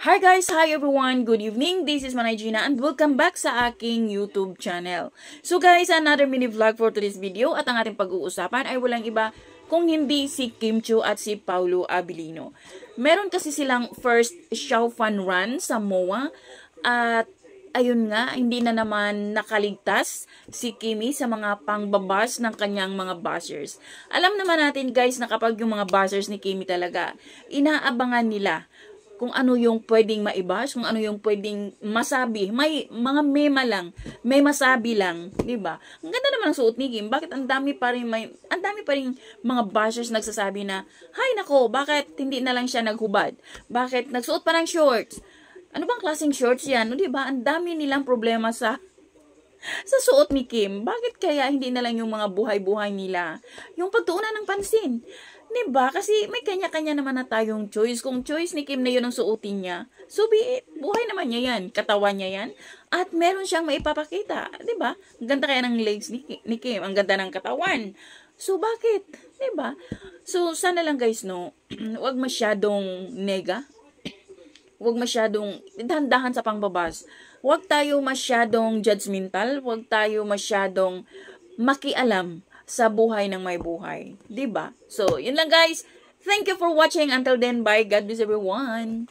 Hi guys! Hi everyone! Good evening! This is Manay Gina and welcome back sa aking YouTube channel. So guys, another mini vlog for today's video at ang ating pag-uusapan ay walang iba kung hindi si Kim Chiu at si Paolo Abilino. Meron kasi silang first Xiao Fan run sa MOA at ayun nga, hindi na naman nakaligtas si Kimi sa mga pangbabas ng kanyang mga buzzers. Alam naman natin guys na kapag yung mga buzzers ni Kimi talaga, inaabangan nila kung ano yung pwedeng maibas, kung ano yung pwedeng masabi. May mga mema lang, may masabi lang, 'di ba? Ang ganda naman ng suot ni Kim. Bakit ang dami pa rin mga bashers nagsasabi na, "Hay nako, bakit hindi na lang siya naghubad? Bakit nagsuot pa ng shorts? Ano bang klaseng shorts 'yan?" No, 'di ba? Ang dami nilang problema sa suot ni Kim. Bakit kaya hindi na lang yung mga buhay-buhay nila yung pagtuunan ng pansin? Diba? Kasi may kanya-kanya naman na tayong choice. Kung choice ni Kim na yun ang suotin niya, so be it. Buhay naman niya yan. Katawan niya yan. At meron siyang maipapakita. Diba? Ang ganda kaya ng legs ni Kim. Ang ganda ng katawan. So bakit? Diba? So sana lang guys, no, wag masyadong nega. Wag masyadong dahan-dahan sa pangbabas. Wag tayo masyadong judgmental. Wag tayo masyadong makialam sa buhay ng may buhay. 'Di ba? So, yun lang guys. Thank you for watching. Until then, bye. God bless everyone.